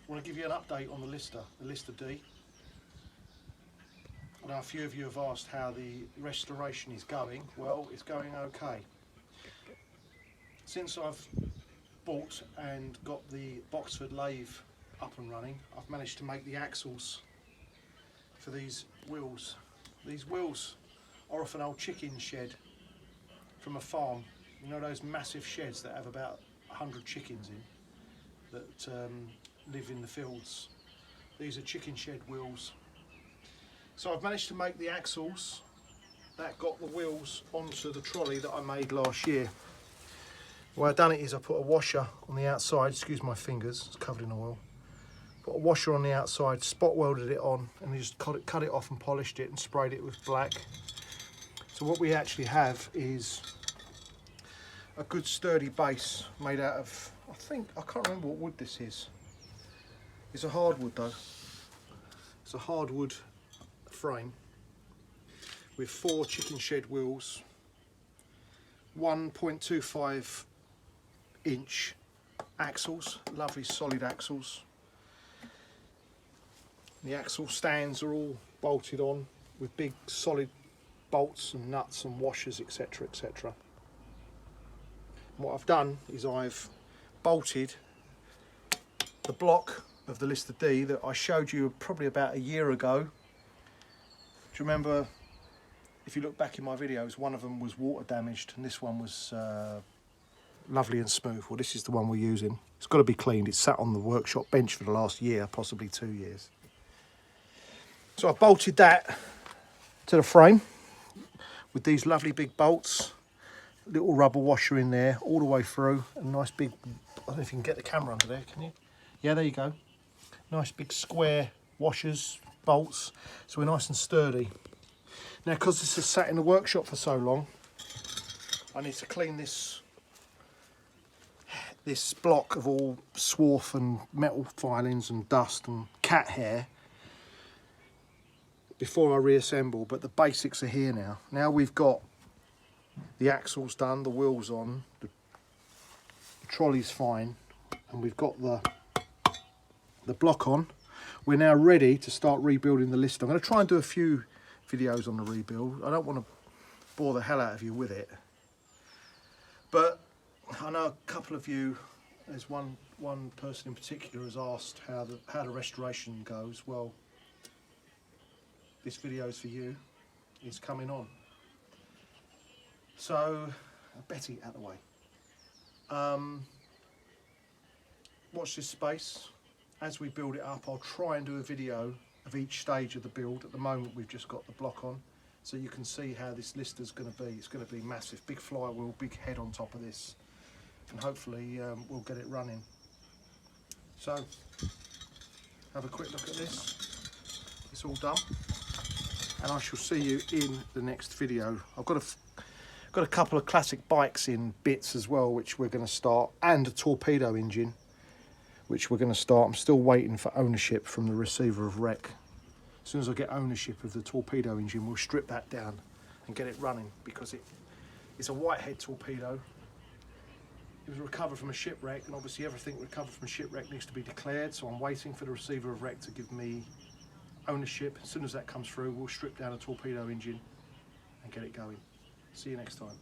I want to give you an update on the Lister D. I know a few of you have asked how the restoration is going. Well, it's going okay. Since I've bought and got the Boxford lathe up and running, I've managed to make the axles for these wheels. These wheels are off an old chicken shed from a farm. You know those massive sheds that have about 100 chickens in that live in the fields? These are chicken shed wheels. So I've managed to make the axles that got the wheels onto the trolley that I made last year. The way I've done it is I put a washer on the outside, excuse my fingers, it's covered in oil. Put a washer on the outside, spot welded it on, and just cut it off and polished it and sprayed it with black. So what we actually have is a good sturdy base made out of, I can't remember what wood this is. It's a hardwood though. It's a hardwood frame with 4 chicken shed wheels, 1.25 inch axles, lovely solid axles. The axle stands are all bolted on with big solid bolts and nuts and washers, etc, etc. What I've done is I've bolted the block of the Lister D that I showed you probably about a year ago. Do you remember, if you look back in my videos, one of them was water damaged and this one was lovely and smooth. Well, this is the one we're using. It's got to be cleaned. It's sat on the workshop bench for the last year, possibly 2 years. So I bolted that to the frame with these lovely big bolts, little rubber washer in there all the way through, a nice big, I don't know if you can get the camera under there, can you? Yeah, there you go. Nice big square washers, bolts, so we're nice and sturdy. Now, because this has sat in the workshop for so long, I need to clean this block of all swarf and metal filings and dust and cat hair before I reassemble, but the basics are here now. Now we've got the axles done, the wheels on, the trolley's fine, and we've got the block on. We're now ready to start rebuilding the Lister. I'm going to try and do a few videos on the rebuild. I don't want to bore the hell out of you with it, but I know a couple of you, there's one person in particular has asked how the restoration goes. Well, this video is for you. It's coming on. So, Betty, out of the way. Watch this space. As we build it up, I'll try and do a video of each stage of the build. At the moment, we've just got the block on, so you can see how this Lister's going to be. It's going to be massive, big flywheel, big head on top of this, and hopefully we'll get it running. So, have a quick look at this. It's all done, and I shall see you in the next video. I've got a couple of classic bikes in bits as well, which we're going to start, and a torpedo engine, which we're going to start. I'm still waiting for ownership from the receiver of wreck. As soon as I get ownership of the torpedo engine, we'll strip that down and get it running, because it's a Whitehead torpedo. It was recovered from a shipwreck, and obviously everything recovered from a shipwreck needs to be declared, so I'm waiting for the receiver of wreck to give me ownership. As soon as that comes through, we'll strip down a torpedo engine and get it going. See you next time.